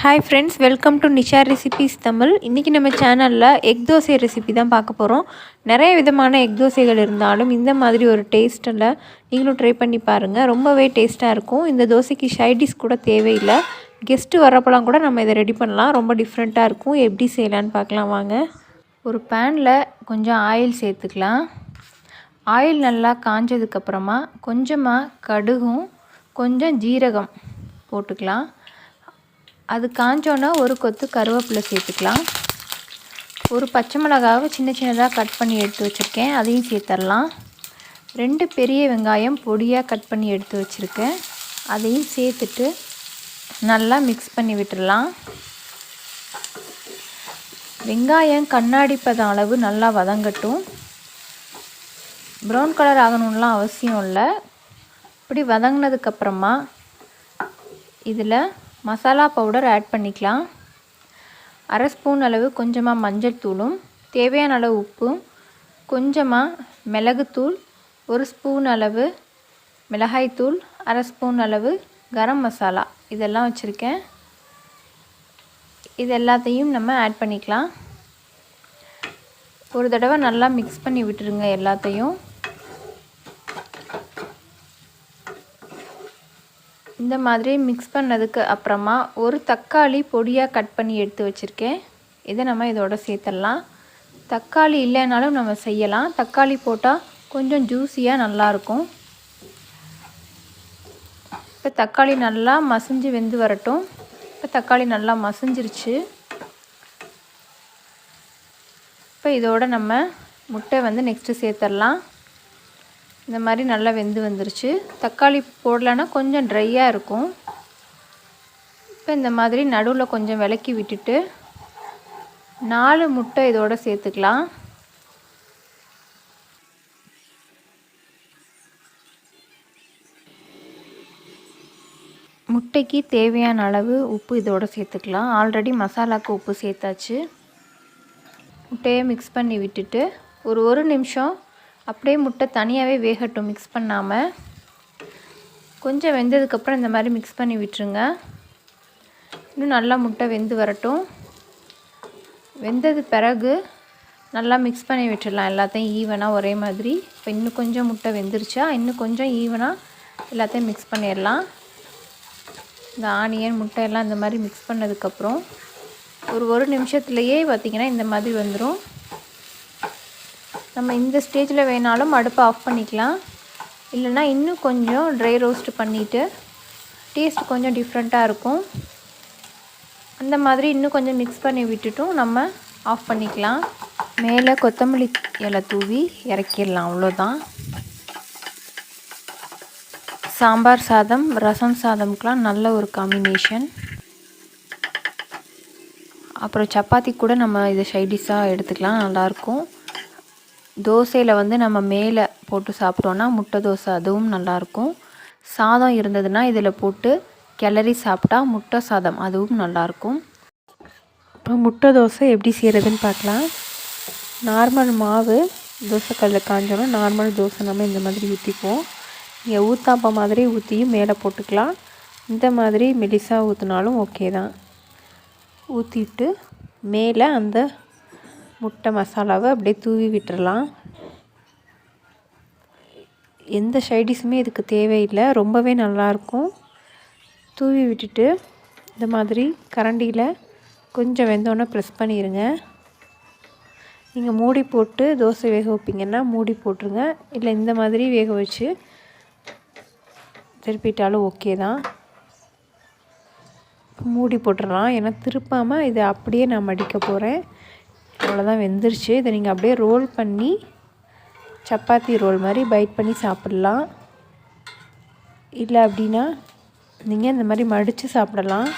Hi friends, welcome to Nisha recipes Tamil. இன்றைக்கி நம்ம சேனலில் எக் தோசை ரெசிபி தான் பார்க்க போகிறோம். நிறைய விதமான எக் தோசைகள் இருந்தாலும் இந்த மாதிரி ஒரு டேஸ்ட்டில் நீங்களும் ட்ரை பண்ணி பாருங்கள். ரொம்பவே டேஸ்ட்டாக இருக்கும். இந்த தோசைக்கு சைடிஷ் கூட தேவையில்லை. கெஸ்ட்டு வரப்போலாம் கூட நம்ம இதை ரெடி பண்ணலாம். ரொம்ப டிஃப்ரெண்ட்டாக இருக்கும். எப்படி செய்யலான்னு பார்க்கலாம் வாங்க. ஒரு பேனில் கொஞ்சம் ஆயில் சேர்த்துக்கலாம். ஆயில் நல்லா காஞ்சதுக்கப்புறமா கொஞ்சமாக கடுகும் கொஞ்சம் ஜீரகம் போட்டுக்கலாம். அது காஞ்சோன்னா ஒரு கொத்து கருவேப்பிலை சேர்த்துக்கலாம். ஒரு பச்சை மிளகாவை சின்ன சின்னதாக கட் பண்ணி எடுத்து வச்சுருக்கேன், அதையும் சேர்த்துடலாம். 2 பெரிய வெங்காயம் பொடியாக கட் பண்ணி எடுத்து வச்சுருக்கேன், அதையும் சேர்த்துட்டு நல்லா மிக்ஸ் பண்ணி விட்டுடலாம். வெங்காயம் கண்ணாடி பதம் அளவு நல்லா வதங்கட்டும். ப்ரௌன் கலர் ஆகணும்லாம் அவசியம் இல்லை. இப்படி வதங்கினதுக்கப்புறமா இதில் மசாலா பவுடர் ஆட் பண்ணிக்கலாம். 1/2 ஸ்பூன் அளவு கொஞ்சமாக மஞ்சள் தூளும், தேவையான அளவு உப்பும், கொஞ்சமாக மிளகுத்தூள், 1 ஸ்பூன் அளவு மிளகாய்த்தூள், 1/2 ஸ்பூன் அளவு கரம் மசாலா இதெல்லாம் வச்சுருக்கேன். இது எல்லாத்தையும் நம்ம ஆட் பண்ணிக்கலாம். ஒரு தடவை நல்லா மிக்ஸ் பண்ணி விட்டுருங்க எல்லாத்தையும். இந்த மாதிரி மிக்ஸ் பண்ணதுக்கு அப்புறமா ஒரு தக்காளி பொடியாக கட் பண்ணி எடுத்து வச்சுருக்கேன், இதை நம்ம இதோட சேர்த்துடலாம். தக்காளி இல்லைனாலும் நம்ம செய்யலாம். தக்காளி போட்டால் கொஞ்சம் ஜூஸியாக நல்லாயிருக்கும். இப்போ தக்காளி நல்லா மசிஞ்சு வெந்து வரட்டும். இப்போ தக்காளி நல்லா மசிஞ்சிருச்சு. இப்போ இதோட நம்ம முட்டை நெக்ஸ்ட்டு சேர்த்துடலாம். இந்த மாதிரி நல்லா வெந்து வந்துருச்சு. தக்காளி போடலைன்னா கொஞ்சம் ட்ரையாக இருக்கும். இப்போ இந்த மாதிரி நடுவில் கொஞ்சம் விலக்கி விட்டுட்டு 4 முட்டை இதோடு சேர்த்துக்கலாம். முட்டைக்கு தேவையான அளவு உப்பு இதோடு சேர்த்துக்கலாம். ஆல்ரெடி மசாலாவுக்கு உப்பு சேர்த்தாச்சு. முட்டையை மிக்ஸ் பண்ணி விட்டுட்டு ஒரு நிமிஷம் அப்படியே முட்டை தனியாகவே வேகட்டும், மிக்ஸ் பண்ணாமல். கொஞ்சம் வெந்ததுக்கப்புறம் இந்த மாதிரி மிக்ஸ் பண்ணி விட்டுருங்க. இன்னும் நல்லா முட்டை வெந்து வரட்டும். வெந்தது பிறகு நல்லா மிக்ஸ் பண்ணி விட்டுடலாம் எல்லாத்தையும் ஈவனாக ஒரே மாதிரி. இப்போ இன்னும் கொஞ்சம் முட்டை வெந்துருச்சா, இன்னும் கொஞ்சம் ஈவனாக எல்லாத்தையும் மிக்ஸ் பண்ணிடலாம். இந்த ஆனியன் முட்டை எல்லாம் இந்த மாதிரி மிக்ஸ் பண்ணதுக்கப்புறம் ஒரு நிமிஷத்துலையே பார்த்திங்கன்னா இந்த மாதிரி வந்துடும். நம்ம இந்த ஸ்டேஜில் வேணாலும் அடுப்பை ஆஃப் பண்ணிக்கலாம். இல்லைனா இன்னும் கொஞ்சம் ட்ரை ரோஸ்ட் பண்ணிவிட்டு டேஸ்ட் கொஞ்சம் டிஃப்ரெண்ட்டாக இருக்கும். அந்த மாதிரி இன்னும் கொஞ்சம் மிக்ஸ் பண்ணி விட்டுட்டும் நம்ம ஆஃப் பண்ணிக்கலாம். மேலே கொத்தமல்லி இலை தூவி இறக்கிடலாம், அவ்வளோதான். சாம்பார் சாதம், ரசம் சாதம்க்கெலாம் நல்ல ஒரு காம்பினேஷன். அப்புறம் சப்பாத்தி கூட நம்ம இதை சைடிஷாக எடுத்துக்கலாம், நல்லாயிருக்கும். தோசையில் நம்ம மேலே போட்டு சாப்பிட்டோன்னா முட்டை தோசை, அதுவும் நல்லாயிருக்கும். சாதம் இருந்ததுன்னா இதில் போட்டு கிளறி சாப்பிட்டா முட்டை சாதம், அதுவும் நல்லாயிருக்கும். இப்போ முட்டை தோசை எப்படி செய்கிறதுன்னு பார்க்கலாம். நார்மல் மாவு தோசைக்கல்லில் காஞ்சோன்னா நார்மல் தோசை நம்ம இந்த மாதிரி ஊற்றிப்போம். இங்கே ஊத்தாப்பம் மாதிரி ஊற்றியும் மேலே போட்டுக்கலாம். இந்த மாதிரி மெலிசாக ஊற்றினாலும் ஓகே தான். ஊற்றிட்டு மேலே அந்த முட்டை மசாலாவை அப்படியே தூவி விட்டுறலாம். எந்த சைடிஷுமே இதுக்கு தேவையில்லை, ரொம்பவே நல்லாயிருக்கும். தூவி விட்டுட்டு இந்த மாதிரி கரண்டியில் கொஞ்சம் வெந்தோன்னே ப்ரெஸ் பண்ணிடுங்க. நீங்கள் மூடி போட்டு தோசை வேக வைப்பீங்கன்னா மூடி போட்டுருங்க. இல்லை இந்த மாதிரி வேக வச்சு திருப்பிட்டாலும் ஓகே தான். மூடி போட்டுடலாம், ஏன்னா திருப்பாமல் இதை அப்படியே நான் மடிக்க போகிறேன். அவ்வளோதான், வெந்துருச்சு. இதை நீங்கள் அப்படியே ரோல் பண்ணி சப்பாத்தி ரோல் மாதிரி பைட் பண்ணி சாப்பிட்லாம். இல்லை அப்படின்னா நீங்கள் இந்த மாதிரி மடித்து சாப்பிடலாம்.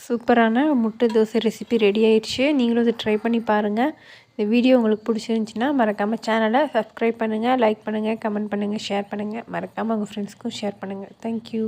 சூப்பரான முட்டை தோசை ரெசிபி ரெடி ஆயிடுச்சு. நீங்களும் இதை ட்ரை பண்ணி பாருங்கள். இந்த வீடியோ உங்களுக்கு பிடிச்சிருந்துச்சின்னா மறக்காமல் சேனலை சப்ஸ்கிரைப் பண்ணுங்கள், லைக் பண்ணுங்கள், கமெண்ட் பண்ணுங்கள், ஷேர் பண்ணுங்கள். மறக்காமல் உங்கள் ஃப்ரெண்ட்ஸ்க்கும் ஷேர் பண்ணுங்கள். தேங்க்யூ.